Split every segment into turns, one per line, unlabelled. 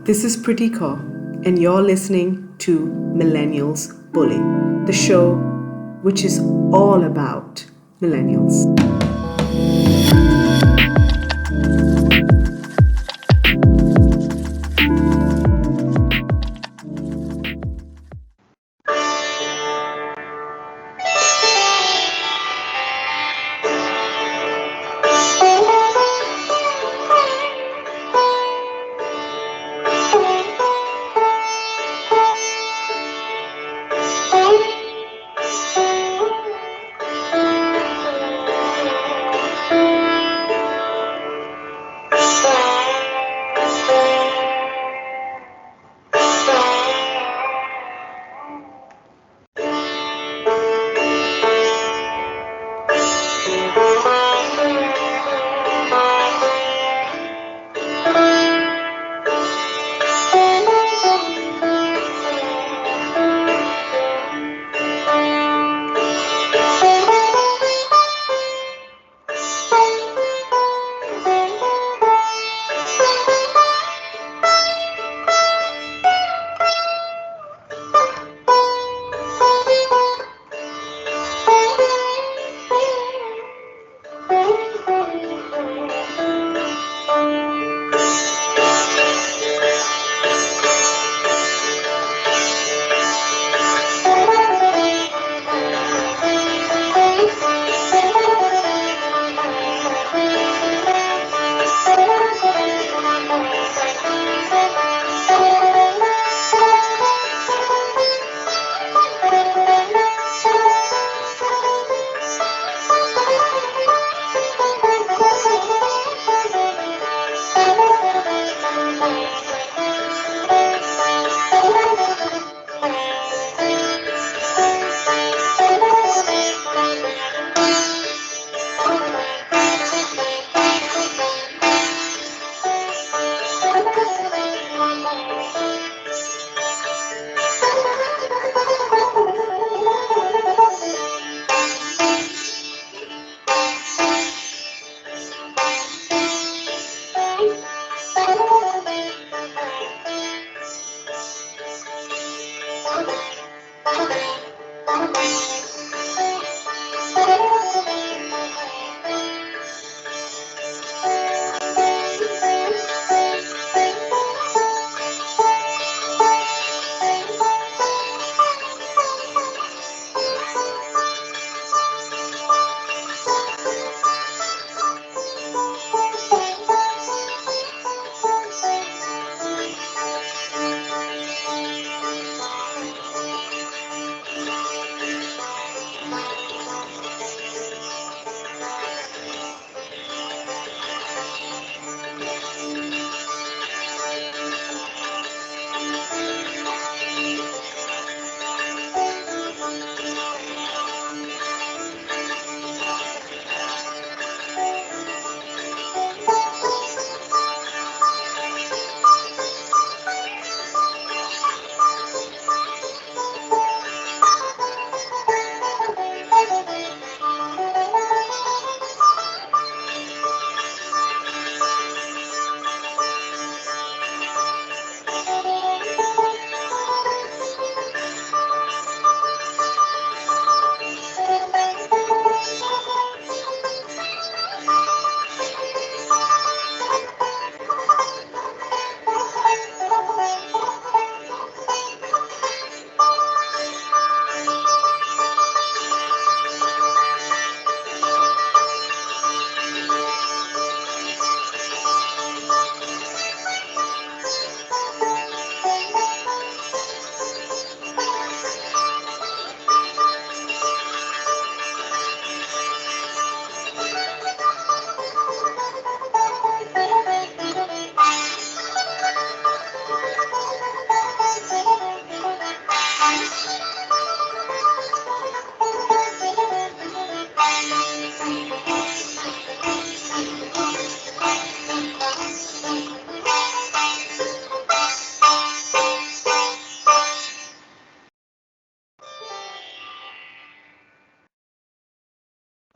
This is Pritika, and you're listening to Millennials Bully, the show which is all about millennials.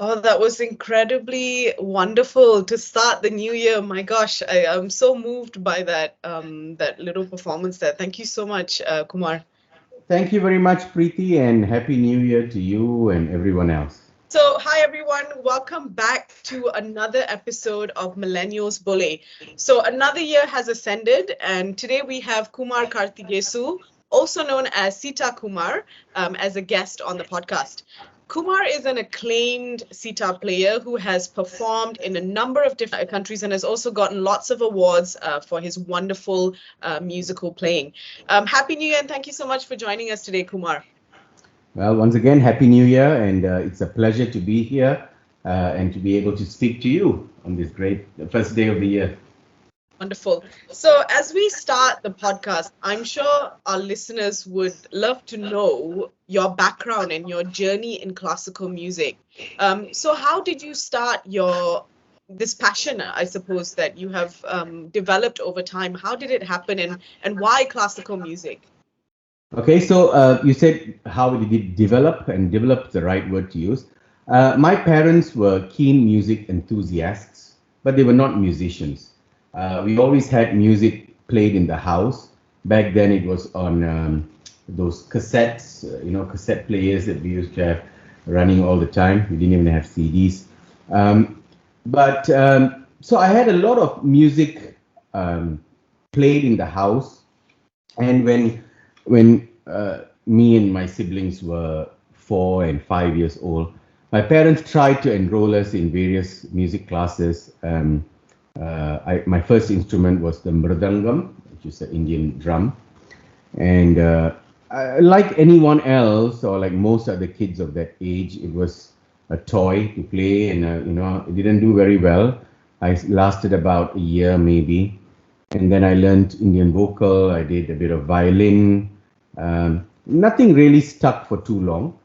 Oh, that was incredibly wonderful to start the new year. My gosh, I'm so moved by that little performance there. Thank you so much, Kumar.
Thank you very much, Preeti, and Happy New Year to you and everyone else.
So, hi everyone, welcome back to another episode of Millennials Bully. So, another year has ascended, and today we have Kumar Karthigesu, also known as Sita Kumar, as a guest on the podcast. Kumar is an acclaimed sitar player who has performed in a number of different countries and has also gotten lots of awards for his wonderful musical playing. Happy New Year, and thank you so much for joining us today, Kumar.
Well, once again, Happy New Year, and it's a pleasure to be here and to be able to speak to you on this great first day of the year.
Wonderful. So, as we start the podcast, I'm sure our listeners would love to know your background and your journey in classical music. So, how did you start your this passion, I suppose, that you have developed over time? How did it happen, and why classical music?
Okay, so you said how did it develop, and develop the right word to use. My parents were keen music enthusiasts, but they were not musicians. We always had music played in the house. Back then, it was on those cassettes, cassette players that we used to have running all the time. We didn't even have CDs. But so I had a lot of music played in the house, and when me and my siblings were 4 and 5 years old, my parents tried to enroll us in various music classes. My first instrument was the mridangam, which is an Indian drum. And like anyone else, or like most other kids of that age, it was a toy to play, and it didn't do very well. I lasted about a year maybe, and then I learned Indian vocal. I did a bit of violin. Nothing really stuck for too long.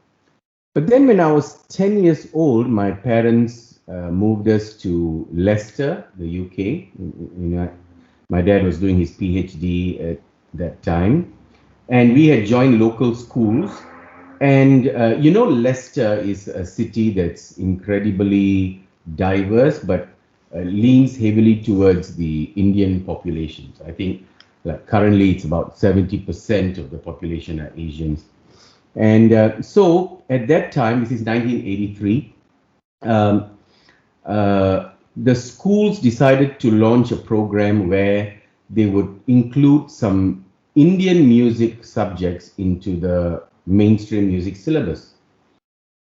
But then, when I was 10 years old, my parents moved us to Leicester, the UK. My dad was doing his PhD at that time, and we had joined local schools. And Leicester is a city that's incredibly diverse, but leans heavily towards the Indian populations. I think like currently it's about 70% of the population are Asians. And so at that time, this is 1983, um, the schools decided to launch a program where they would include some Indian music subjects into the mainstream music syllabus.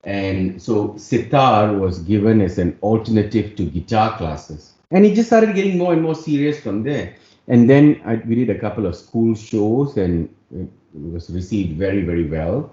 And so sitar was given as an alternative to guitar classes. And it just started getting more and more serious from there. And then we did a couple of school shows, and it was received very, very well.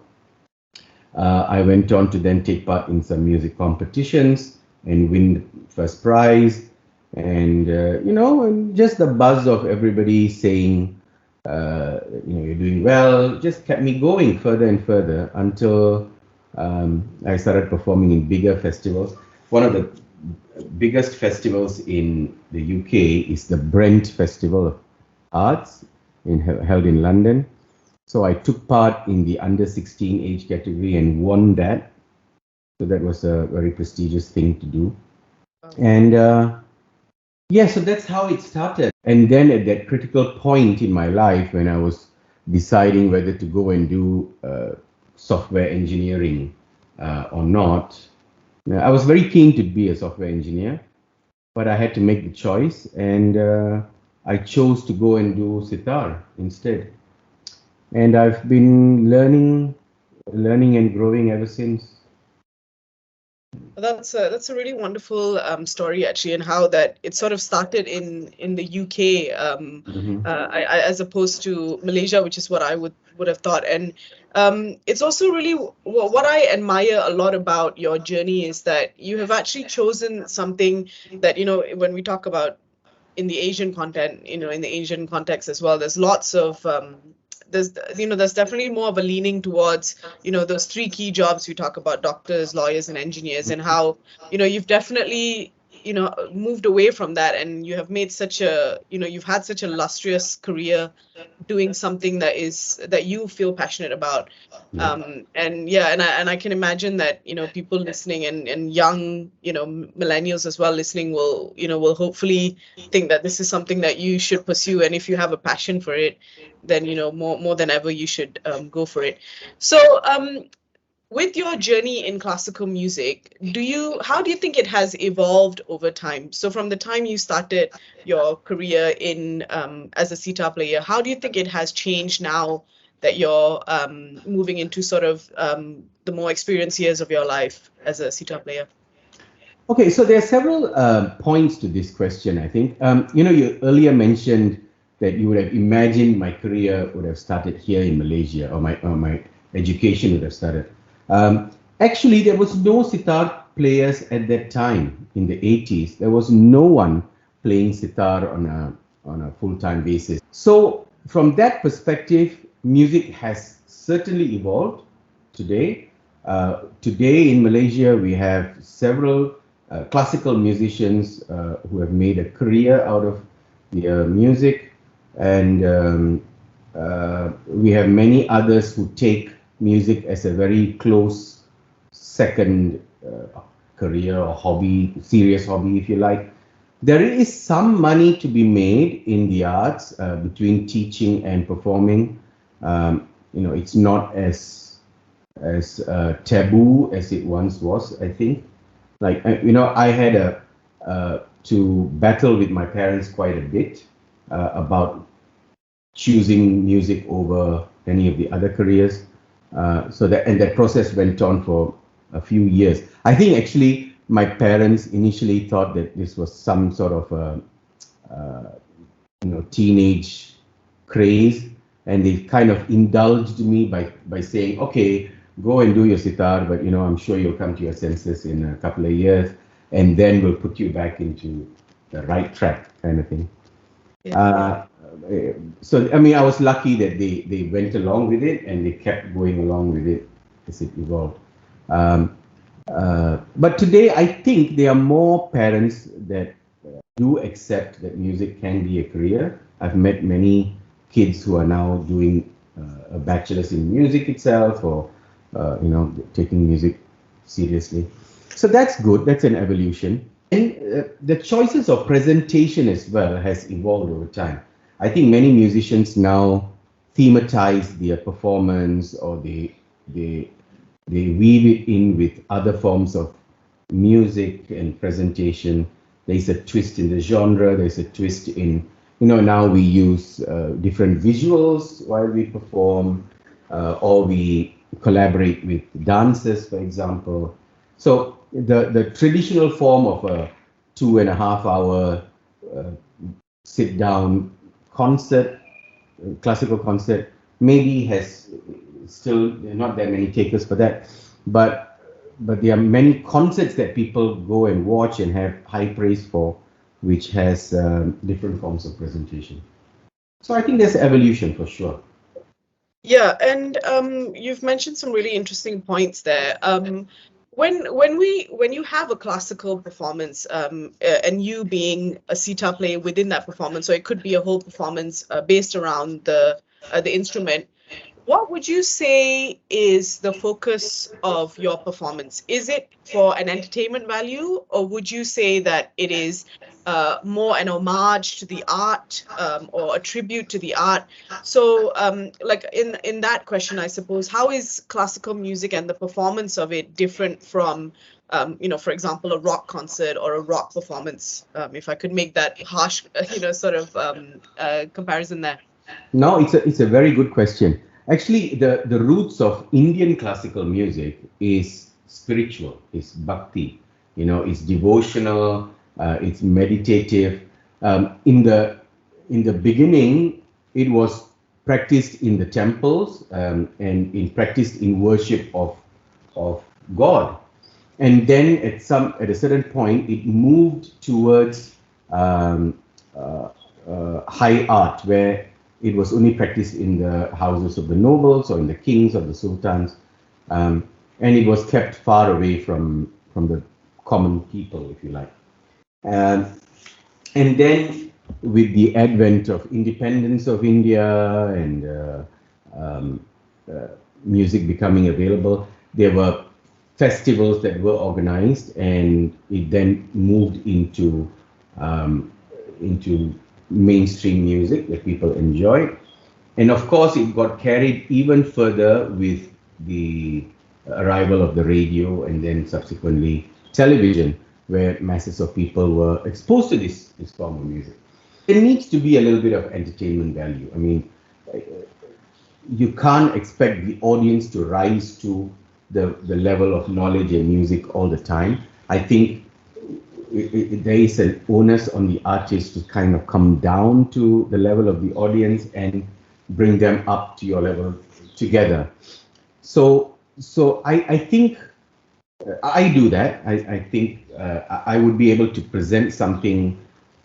I went on to then take part in some music competitions and win first prize. And, and just the buzz of everybody saying, you're doing well, just kept me going further and further until I started performing in bigger festivals. One of the biggest festivals in the UK is the Brent Festival of Arts, held in London. So I took part in the under 16 age category and won that. So that was a very prestigious thing to do. And yeah, so that's how it started. And then at that critical point in my life when I was deciding whether to go and do software engineering or not, I was very keen to be a software engineer, but I had to make the choice, and I chose to go and do sitar instead. And I've been learning and growing ever since.
That's a really wonderful story actually, and how that it sort of started in the UK,
Mm-hmm.
as opposed to Malaysia, which is what I would have thought. And it's also really what I admire a lot about your journey is that you have actually chosen something that, when we talk about in the Asian content, in the Asian context as well, there's lots of there's definitely more of a leaning towards, those three key jobs we talk about: doctors, lawyers, and engineers, and how, you've definitely, moved away from that, and you have made such a, you've had such a lustrous career doing something that you feel passionate about. And I can imagine that, people listening and young, millennials as well listening will hopefully think that this is something that you should pursue. And if you have a passion for it, then, more than ever, you should go for it. So, with your journey in classical music, how do you think it has evolved over time? So from the time you started your career in as a sitar player, how do you think it has changed now that you're moving into sort of the more experienced years of your life as a sitar player?
Okay, so there are several points to this question, I think. You earlier mentioned that you would have imagined my career would have started here in Malaysia, or my education would have started. Actually, there was no sitar players at that time in the 80s. There was no one playing sitar on a full-time basis. So from that perspective, music has certainly evolved today. Today in Malaysia, we have several classical musicians who have made a career out of their music, and we have many others who take music as a very close second career or hobby, serious hobby, if you like. There is some money to be made in the arts between teaching and performing. It's not as taboo as it once was, I think. Like, I had to battle with my parents quite a bit about choosing music over any of the other careers. That process went on for a few years. I think actually my parents initially thought that this was some sort of teenage craze, and they kind of indulged me by saying, okay, go and do your sitar, but I'm sure you'll come to your senses in a couple of years, and then we'll put you back into the right track, kind of thing.
Yeah.
So I mean, I was lucky that they went along with it, and they kept going along with it as it evolved. But today, I think there are more parents that do accept that music can be a career. I've met many kids who are now doing a bachelor's in music itself, or taking music seriously. So that's good. That's an evolution. And the choices of presentation as well has evolved over time. I think many musicians now thematize their performance, or they weave it in with other forms of music and presentation. There's a twist in the genre. There's a twist in, now we use different visuals while we perform, or we collaborate with dancers, for example. So the traditional form of a 2.5 hour sit down concert, classical concert, maybe has still not that many takers for that, but there are many concerts that people go and watch and have high praise for, which has different forms of presentation. So I think there's evolution for sure.
Yeah, and you've mentioned some really interesting points there. When you have a classical performance, and you being a sitar player within that performance, so it could be a whole performance based around the instrument. What would you say is the focus of your performance? Is it for an entertainment value, or would you say that it is more an homage to the art, or a tribute to the art? So, like in that question, I suppose, how is classical music and the performance of it different from, for example, a rock concert or a rock performance? If I could make that harsh, sort of comparison there.
No, it's a very good question. Actually, the roots of Indian classical music is spiritual, it's bhakti, it's devotional, it's meditative. In the beginning, it was practiced in the temples, and practiced in worship of God. And then at a certain point, it moved towards high art, where it was only practiced in the houses of the nobles or in the kings or the sultans, and it was kept far away from the common people, if you like. And then with the advent of independence of India and um, uh, music becoming available, there were festivals that were organized, and it then moved um, into mainstream music that people enjoyed. And of course, it got carried even further with the arrival of the radio and then subsequently television, where masses of people were exposed to this form of music. There needs to be a little bit of entertainment value. I mean, you can't expect the audience to rise to the level of knowledge and music all the time. I think there is an onus on the artist to kind of come down to the level of the audience and bring them up to your level together. So I think I do that. I think I would be able to present something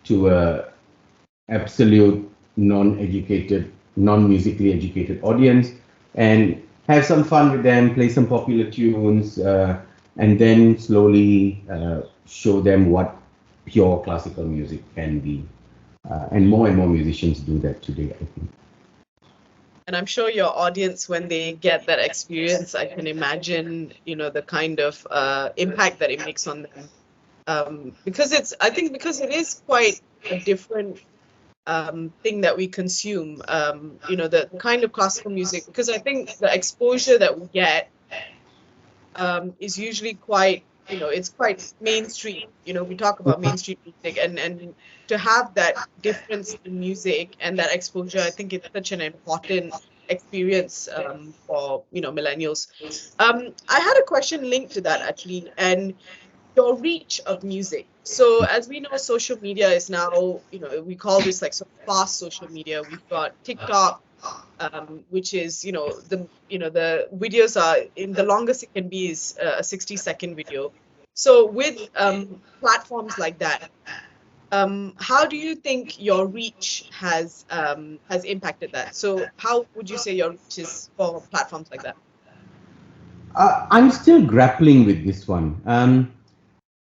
to a absolute non-educated, non-musically educated audience and have some fun with them, play some popular tunes, and then slowly show them what pure classical music can be. And more musicians do that today, I think.
And I'm sure your audience, when they get that experience, I can imagine, the kind of impact that it makes on them. I think because it is quite a different thing that we consume, the kind of classical music, because I think the exposure that we get is usually quite, it's quite mainstream. We talk about mainstream music, and to have that difference in music and that exposure, I think it's such an important experience for, millennials. I had a question linked to that actually, and your reach of music. So as we know, social media is now, we call this like sort of fast social media. We've got TikTok, which is, the videos are in the longest it can be is a 60-second video. So with platforms like that, how do you think your reach has impacted that? So how would you say your reach is for platforms like that?
I'm still grappling with this one.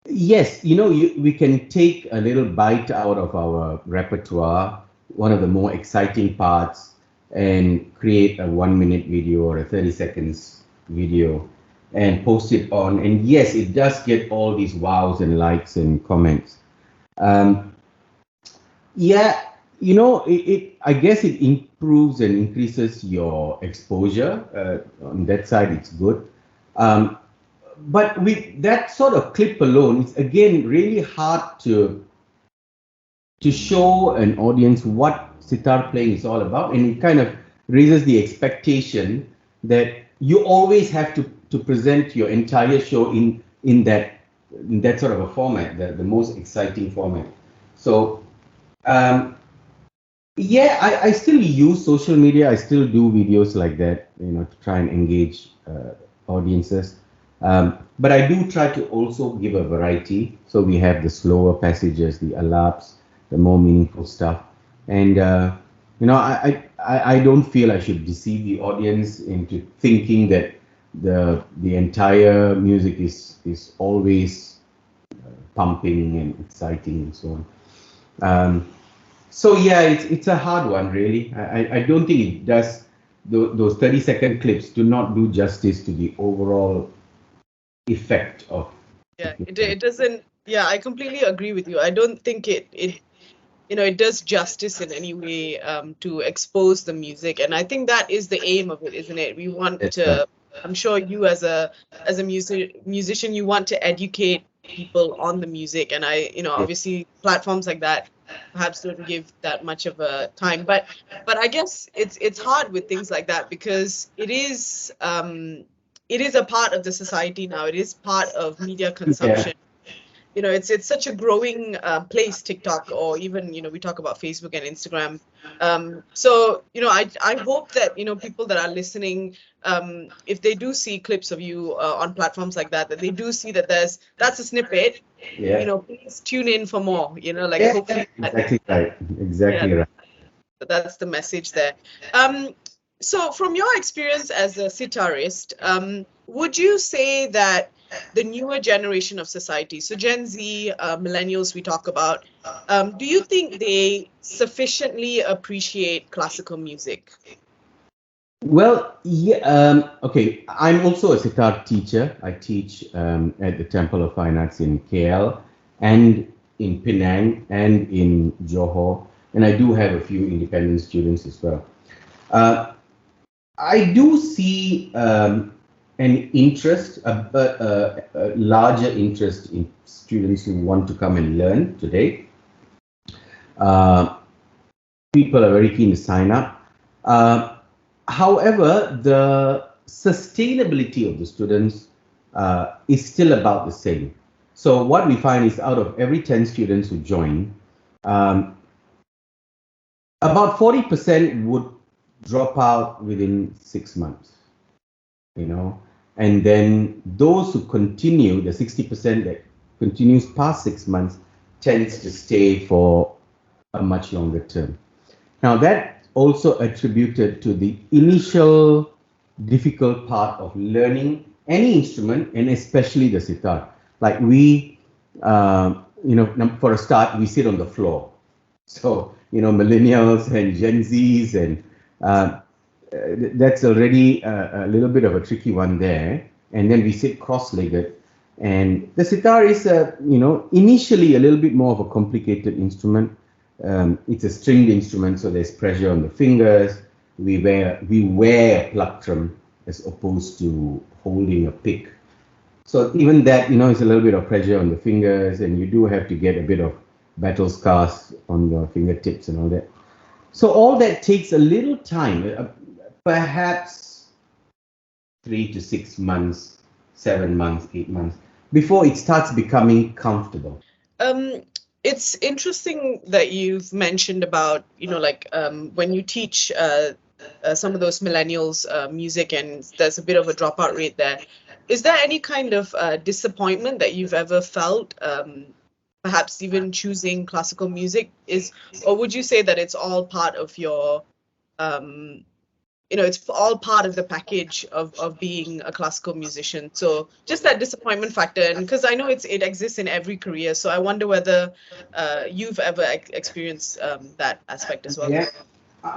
Yes, we can take a little bite out of our repertoire, one of the more exciting parts, and create a 1 minute video or a 30 seconds video and post it on. And yes, it does get all these wows and likes and comments. Um, yeah, I guess it improves and increases your exposure. On that side, it's good. Um, but with that sort of clip alone, it's again really hard to show an audience what sitar playing is all about, and it kind of raises the expectation that you always have to present your entire show in that sort of a format, the most exciting format. So yeah, I still use social media. I still do videos like that, to try and engage audiences. But I do try to also give a variety. So we have the slower passages, the alaps, the more meaningful stuff. And I don't feel I should deceive the audience into thinking that the entire music is always pumping and exciting and so on. So yeah, it's a hard one, really. I don't think it does. Those 30-second clips do not do justice to the overall effect of.
Yeah, it doesn't. Yeah, I completely agree with you. I don't think it does justice in any way to expose the music, and I think that is the aim of it, isn't it? We want
That's right.
to. I'm sure you as a musician, you want to educate people on the music, and obviously platforms like that perhaps don't give that much of a time, but I guess it's hard with things like that because it is a part of the society now. It is part of media
Yeah.
consumption. It's such a growing place, TikTok, or even we talk about Facebook and Instagram. So I hope that people that are listening, if they do see clips of you on platforms like that they do see that that's a snippet.
Yeah.
Please tune in for more. Like
Yeah.
hopefully that,
Exactly right.
yeah,
Exactly right.
that's the message there. Um, So, from your experience as a sitarist, would you say that the newer generation of society, so Gen Z, millennials, we talk about, do you think they sufficiently appreciate classical music?
Well, yeah, okay. I'm also a sitar teacher. I teach at the Temple of Fine Arts in KL and in Penang and in Johor, and I do have a few independent students as well. Uh, I do see an interest, a larger interest in students who want to come and learn today. Uh, People are very keen to sign up. However, the sustainability of the students is still about the same. So what we find is out of every 10 students who join, um, about 40% would drop out within 6 months, you know, and then those who continue, the 60% that continues past 6 months, tends to stay for a much longer term. Now, that also attributed to the initial difficult part of learning any instrument, and especially the sitar. Like for a start, we sit on the floor. So, millennials and Gen Zs, and that's already a little bit of a tricky one there. And then we sit cross-legged. And the sitar is, initially a little bit more of a complicated instrument. It's a stringed instrument, so there's pressure on the fingers. We wear a plectrum as opposed to holding a pick. So even that, is a little bit of pressure on the fingers, and you do have to get a bit of battle scars on your fingertips and all that. So all that takes a little time, perhaps 3 to 6 months, 7 months, 8 months, before it starts becoming comfortable.
Um, it's interesting that you've mentioned about, when you teach some of those millennials music and there's a bit of a dropout rate there. Is there any kind of disappointment that you've ever felt, perhaps even choosing classical music or would you say that it's all part of your, it's all part of the package of being a classical musician? So just that disappointment factor, and because I know it exists in every career, so I wonder whether you've ever experienced that aspect as well.
Yeah.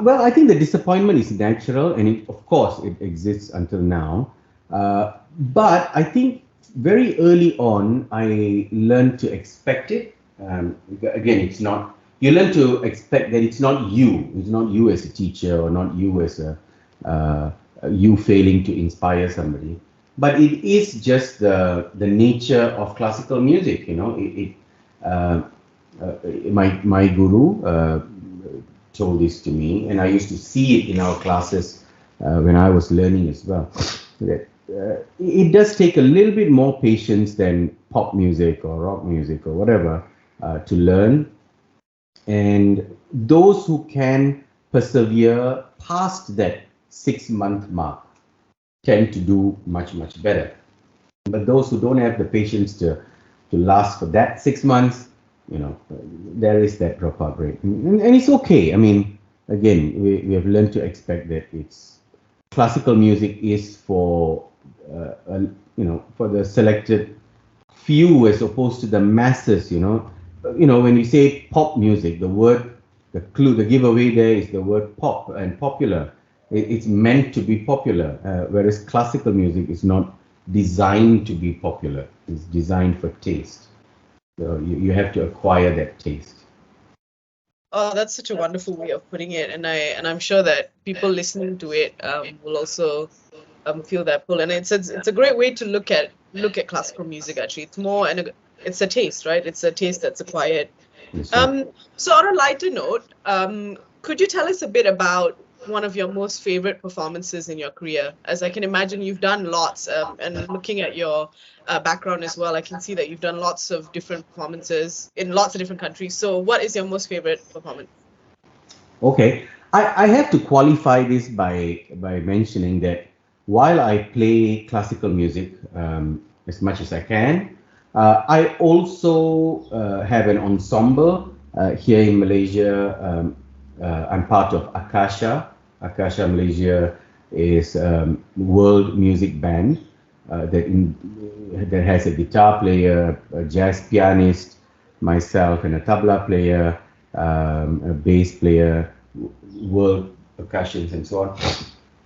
Well, I think the disappointment is natural, and of course, it exists until now. But I think very early on, I learned to expect it. Again, it's not, you learn to expect that it's not you. It's not you as a teacher, or not you as you failing to inspire somebody. But it is just the nature of classical music. My guru told this to me, and I used to see it in our classes when I was learning as well. That it does take a little bit more patience than pop music or rock music or whatever to learn, and those who can persevere past that 6 month mark tend to do much better. But those who don't have the patience to last for that 6 months, there is that dropout rate, and it's okay. I mean, again, we have learned to expect that it's classical music is for for the selected few as opposed to the masses. When you say pop music, the giveaway there is the word pop and popular. It's meant to be popular, whereas classical music is not designed to be popular. It's designed for taste. So you have to acquire that taste.
Oh, that's such a wonderful way of putting it, and I'm sure that people listening to it will also feel that pull. And it's a great way to look at classical music. Actually, it's more it's a taste, right? It's a taste that's acquired.
Yes,
So on a lighter note, could you tell us a bit about one of your most favorite performances in your career? As I can imagine, you've done lots, and looking at your background as well, I can see that you've done lots of different performances in lots of different countries. So what is your most favorite performance?
Okay, I have to qualify this by mentioning that while I play classical music as much as I can, I also have an ensemble here in Malaysia. I'm part of Akasha, Akasha Malaysia is world music band that has a guitar player, a jazz pianist, myself, and a tabla player, a bass player, world percussions, and so on.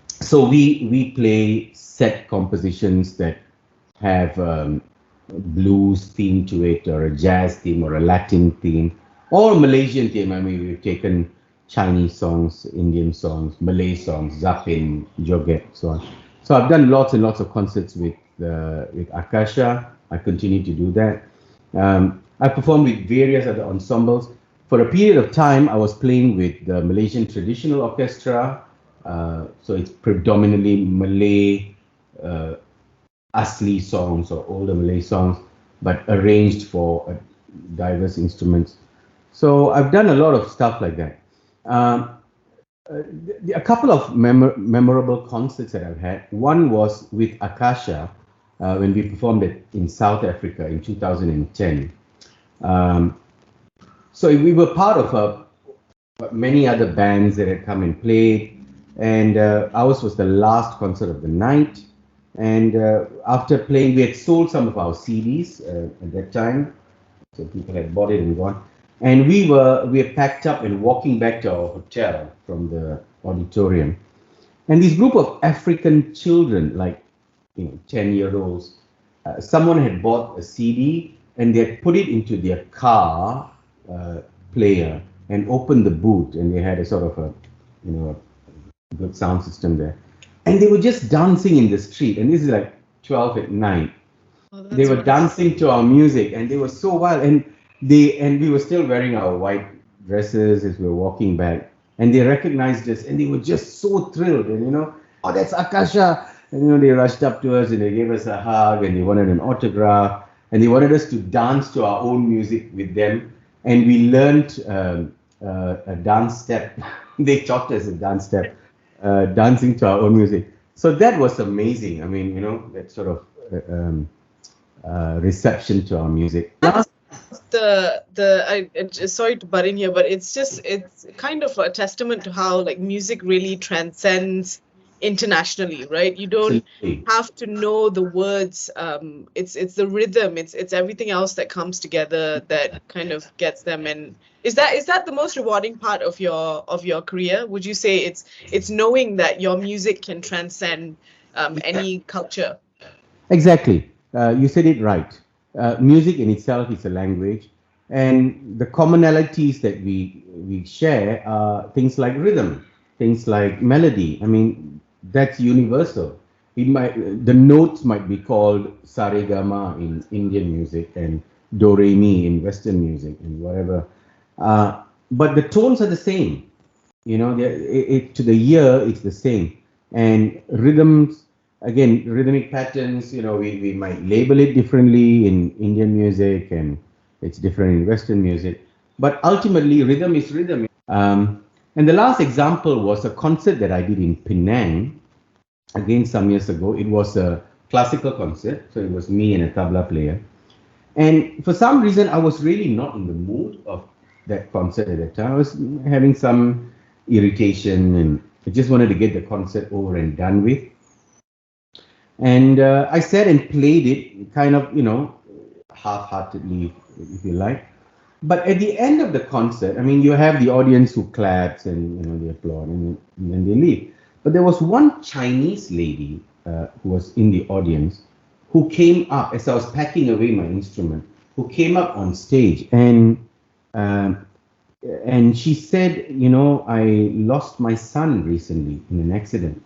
So we play set compositions that have blues theme to it, or a jazz theme, or a Latin theme, or Malaysian theme. I mean, we've taken Chinese songs, Indian songs, Malay songs, Zapin, Joget, so on. So I've done lots and lots of concerts with Akasha. I continue to do that. I performed with various other ensembles. For a period of time, I was playing with the Malaysian Traditional Orchestra. So it's predominantly Malay uh, Asli songs or older Malay songs, but arranged for diverse instruments. So I've done a lot of stuff like that. Um, a couple of memorable concerts that I've had. One was with Akasha when we performed it in South Africa in 2010. Um, so we were part of many other bands that had come and played, and ours was the last concert of the night. And after playing, we had sold some of our CDs at that time, so people had bought it and gone. And we were packed up and walking back to our hotel from the auditorium. And this group of African children, like 10-year-olds, someone had bought a CD and they had put it into their car player and opened the boot, and they had a sort of a good sound system there. And they were just dancing in the street, and this is like 12 at night.
Oh,
They
that's
were
wonderful.
dancing to our music, and they were so wild. And we were still wearing our white dresses as we were walking back, and they recognized us, and they were just so thrilled. And oh, that's Akasha. And they rushed up to us and they gave us a hug, and they wanted an autograph, and they wanted us to dance to our own music with them. And we learned a dance step. They taught us a dance step, dancing to our own music. So that was amazing. I mean, that sort of reception to our music. Last,
Sorry to butt in here, but it's kind of a testament to how like music really transcends internationally, right? You don't
absolutely.
have to know the words. It's the rhythm. It's everything else that comes together that kind of gets them. And is that the most rewarding part of your career? Would you say it's knowing that your music can transcend any culture?
Exactly. You said it right. Music in itself is a language, and the commonalities that we share are things like rhythm, things like melody. I mean, that's universal. The notes might be called saregama in Indian music and do re mi in Western music and whatever, but the tones are the same. To the ear it's the same. And rhythms, again, rhythmic patterns, we might label it differently in Indian music, and it's different in Western music, but ultimately rhythm is rhythm. And the last example was a concert that I did in Penang, again some years ago. It was a classical concert, so it was me and a tabla player. And for some reason, I was really not in the mood of that concert at that time. I was having some irritation, and I just wanted to get the concert over and done with. And I sat and played it kind of, half-heartedly, if you like. But at the end of the concert, I mean, you have the audience who claps and, they applaud, and then they leave. But there was one Chinese lady who was in the audience who came up as I was packing away my instrument, who came up on stage, um, and she said, I lost my son recently in an accident,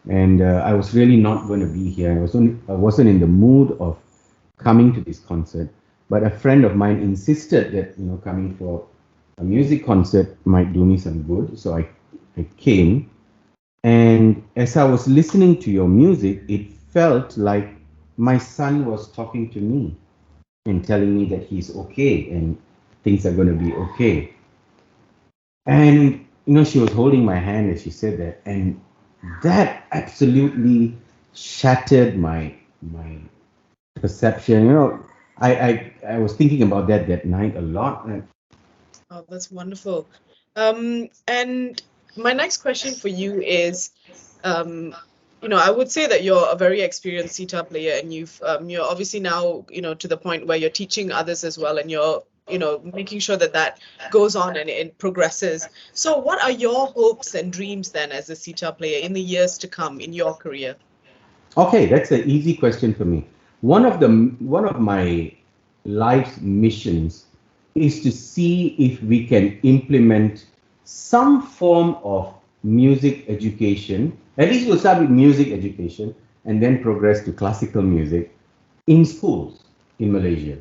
and I was really not going to be here. I wasn't in the mood of coming to this concert, but a friend of mine insisted that coming for a music concert might do me some good, so I came. And as I was listening to your music, it felt like my son was talking to me and telling me that he's okay and things are going to be okay. And she was holding my hand as she said that, and that absolutely shattered my perception. I was thinking about that night a lot.
Oh, that's wonderful. And my next question for you is, um, I would say that you're a very experienced sitar player, and you're obviously now, to the point where you're teaching others as well, and you're, making sure that that goes on and it progresses. So, what are your hopes and dreams then as a sitar player in the years to come in your career?
Okay, that's an easy question for me. One of my life's missions is to see if we can implement some form of music education. At least we'll start with music education and then progress to classical music in schools in Malaysia.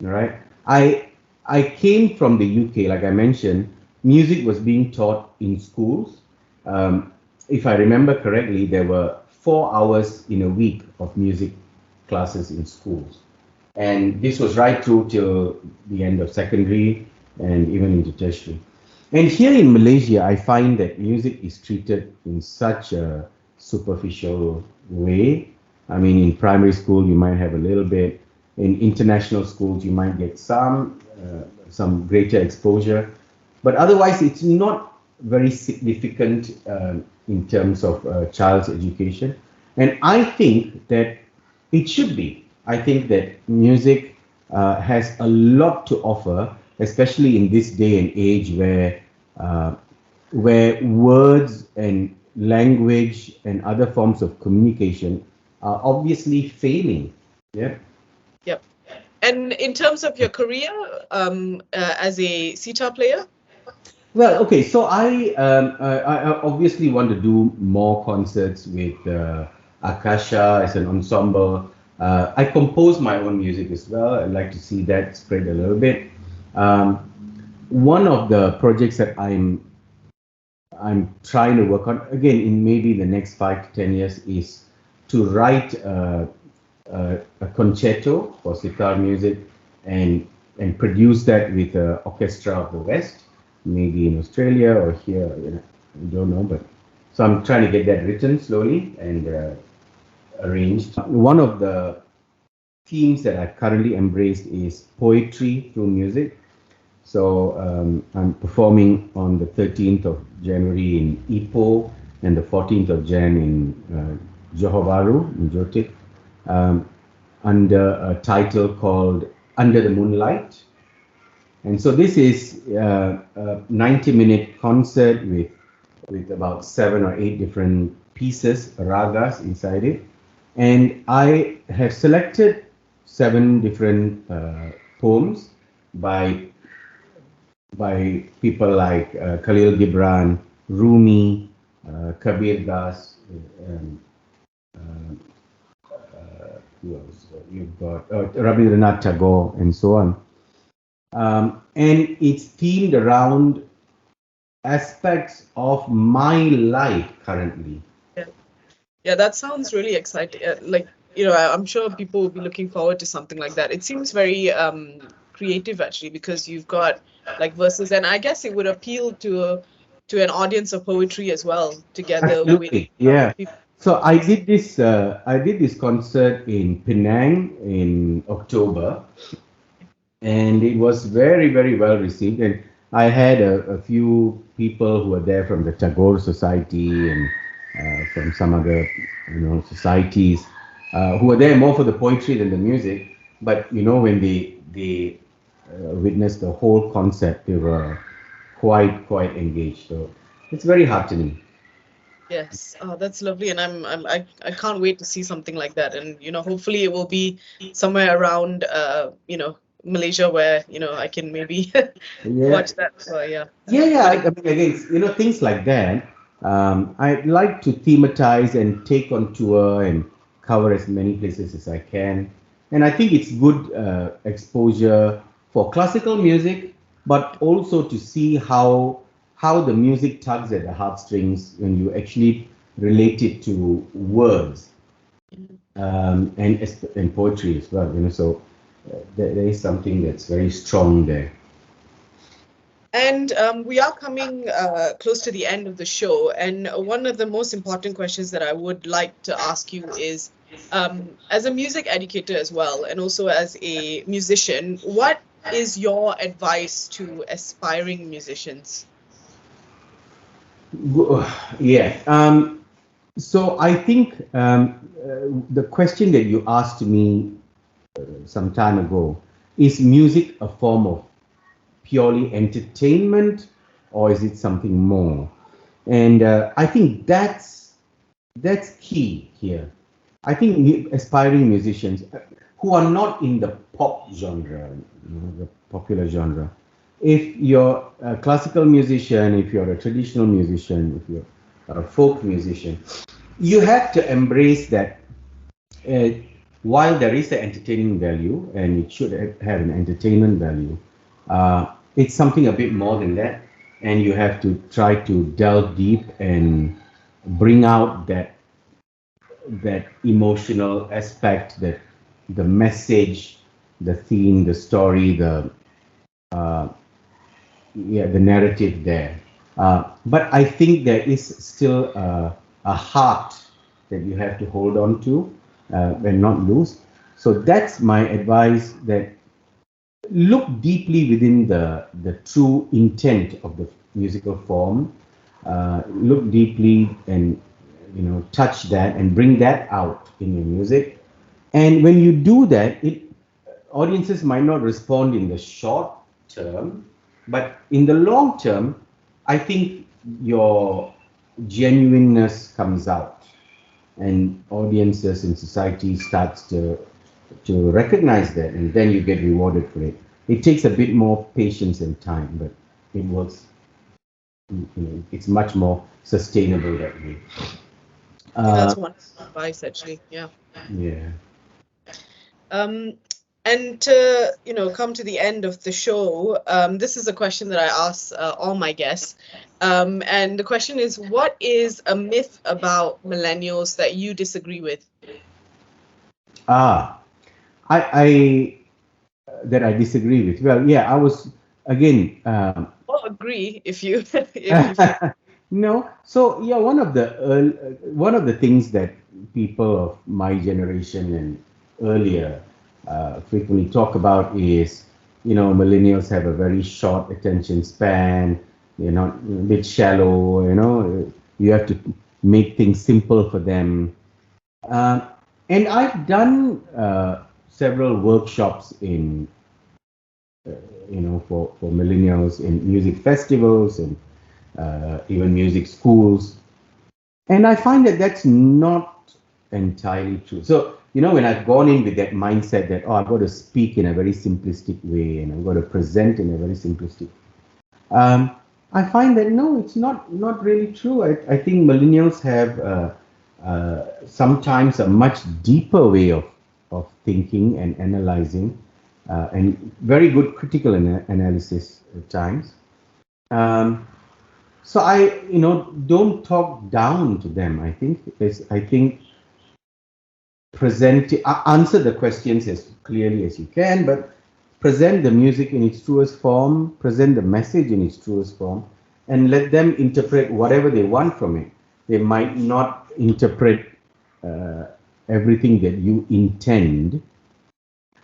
All right. I came from the UK, like I mentioned. Music was being taught in schools. Um, if I remember correctly, there were 4 hours in a week of music classes in schools, and this was right through till the end of secondary and even into tertiary. And here in Malaysia, I find that music is treated in such a superficial way. I mean, in primary school, you might have a little bit. In international schools, you might get some greater exposure, but otherwise, it's not very significant in terms of child's education. And I think that it should be. I think that music has a lot to offer, especially in this day and age uh, where words and language and other forms of communication are obviously failing. Yeah.
Yep. And in terms of your career, as a sitar player?
Well, okay. So I obviously want to do more concerts with Akasha as an ensemble. I compose my own music as well. I'd like to see that spread a little bit. Um, One of the projects that I'm trying to work on again in maybe the next 5 to 10 years is to write a concerto for sitar music and produce that with the Orchestra of the West, maybe in Australia or here. I don't know, but so I'm trying to get that written slowly and arranged. One of the themes that I've currently embraced is poetry through music. So I'm performing on the 13th of January in Ipoh and the 14th of Jan in Johor Bahru, in Jotik, under a title called Under the Moonlight. And so this is a 90-minute concert with about 7 or 8 different pieces, ragas inside it. And I have selected 7 different poems by people like Khalil Gibran, Rumi, Kabir Das, who else? You've got Rabindranath Tagore, and so on. And it's themed around aspects of my life currently.
Yeah. Yeah, that sounds really exciting. I'm sure people will be looking forward to something like that. It seems very creative actually, because you've got like verses, and I guess it would appeal to an audience of poetry as well, together with
Absolutely, yeah.
people.
So I did this concert in Penang in October, and it was very, very well received. And I had a few people who were there from the Tagore Society and from some other, societies who were there more for the poetry than the music. But when they witnessed the whole concept, they were quite engaged. So it's very heartening.
Yes, oh, that's lovely, and I can't wait to see something like that. And hopefully it will be somewhere around Malaysia, where I can maybe
Yeah,
watch that. So yeah,
yeah.
but
I mean, again, things like that. I'd like to thematize and take on tour and cover as many places as I can. And I think it's good exposure for classical music, but also to see how the music tugs at the heartstrings when you actually relate it to words and poetry as well. So there is something that's very strong there.
And we are coming close to the end of the show. And one of the most important questions that I would like to ask you is, as a music educator as well, and also as a musician, what is your advice to aspiring musicians?
Yeah. So I think the question that you asked me some time ago, is music a form of purely entertainment, or is it something more? And I think that's key here. I think aspiring musicians who are not in the pop genre, the popular genre, if you're a classical musician, if you're a traditional musician, if you're a folk musician, you have to embrace that uh, while there is an entertaining value and it should have an entertainment value, it's something a bit more than that. And you have to try to delve deep and bring out that emotional aspect, that the message, the theme, the story, uh, the narrative there. But I think there is still a heart that you have to hold on to and not lose. So that's my advice, that look deeply within the true intent of the musical form. Look deeply and touch that and bring that out in your music. And when you do that, it audiences might not respond in the short term, but in the long term, I think your genuineness comes out, and audiences and society starts to recognize that, and then you get rewarded for it. It takes a bit more patience and time, but it works. It's much more sustainable that way.
I think
Uh,
that's wonderful advice, actually. Yeah.
yeah.
Um, and to, come to the end of the show, this is a question that I ask all my guests. And the question is, what is a myth about millennials that you disagree with?
Ah, I that I disagree with. Well, yeah, I was again.
Or agree if you if you
No, so yeah, one of the things that people of my generation and earlier frequently talk about is, millennials have a very short attention span. They're not a bit shallow. You have to make things simple for them. Uh, and I've done several workshops for millennials in music festivals and even music schools. And I find that that's not entirely true. So, when I've gone in with that mindset that, oh, I've got to speak in a very simplistic way and I've got to present in a very simplistic, um, I find that no, it's not really true. I think millennials have sometimes a much deeper way of thinking and analyzing, and very good critical analysis at times. Um, so I, don't talk down to them. I think answer the questions as clearly as you can, but present the music in its truest form, present the message in its truest form, and let them interpret whatever they want from it. They might not interpret uh, everything that you intend,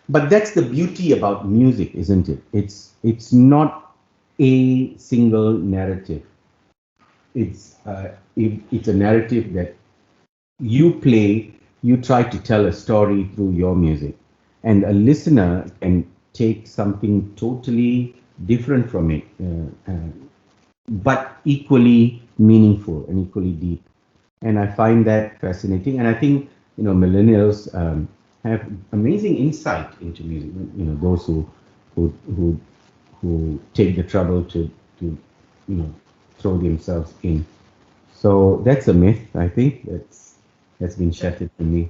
but that's the beauty about music, isn't it? It's not a single narrative. It's a narrative that you play. You try to tell a story through your music, and a listener can take something totally different from it, but equally meaningful and equally deep. And I find that fascinating. And I think millennials have amazing insight into music. Those who who who take the trouble to throw themselves in. So that's a myth. I think that's been shattered to me.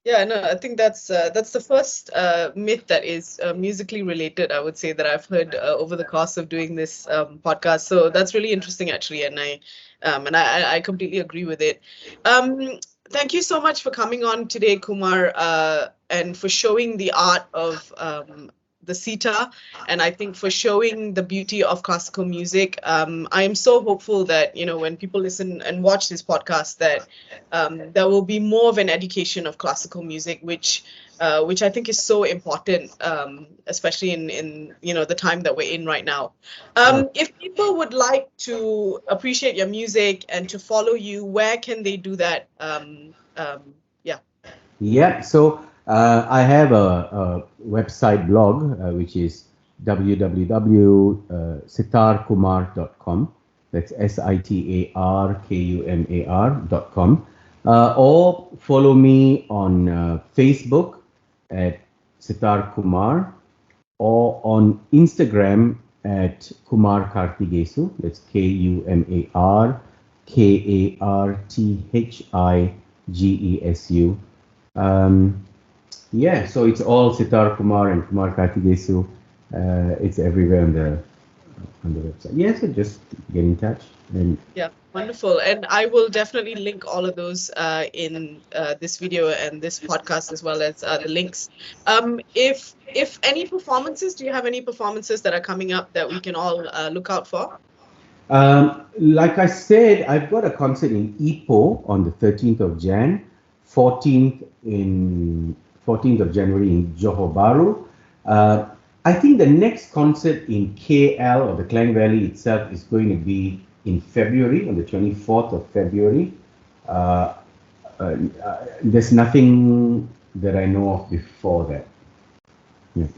Yeah, no, I think that's the first myth that is musically related, I would say, that I've heard over the course of doing this podcast. So that's really interesting, actually, and I completely agree with it. Thank you so much for coming on today, Kumar, and for showing the art of the sitar, and I think for showing the beauty of classical music. I am so hopeful that when people listen and watch this podcast, that there will be more of an education of classical music, which I think is so important, especially in the time that we're in right now. If people would like to appreciate your music and to follow you, where can they do that? Yeah.
Yeah, so I have a website blog which is www.sitarkumar.com. That's sitarkumar.com. Or follow me on Facebook at Sitar Kumar, or on Instagram at Kumar Karthigesu. That's KumarKarthigesu. Yeah, so it's all Sitar Kumar and Kumar Karthigesu. It's everywhere on the website. Yeah, so just get in touch. And
Yeah, wonderful. And I will definitely link all of those in this video and this podcast, as well as the links. If any performances, do you have any performances that are coming up that we can all look out for?
like I said, I've got a concert in Ipoh on the 13th of Jan, 14th of January in Johor Bahru. I think the next concert in KL, or the Klang Valley itself, is going to be in February, on the 24th of February. There's nothing that I know of before that. Yeah.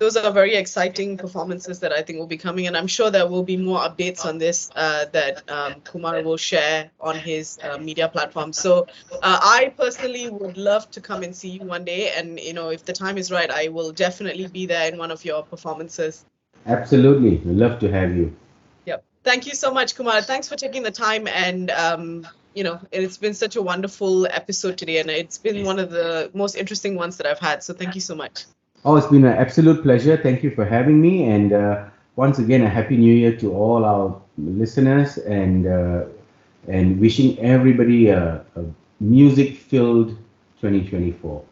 Those are very exciting performances that I think will be coming, and I'm sure there will be more updates on this that Kumar will share on his media platform. So I personally would love to come and see you one day, and if the time is right, I will definitely be there in one of your performances.
Absolutely, we'd love to have you.
Yep. Thank you so much, Kumar. Thanks for taking the time, and it's been such a wonderful episode today, and it's been one of the most interesting ones that I've had. So thank you so much.
Oh, it's been an absolute pleasure. Thank you for having me. And once again, a happy new year to all our listeners, and wishing everybody a music-filled 2024.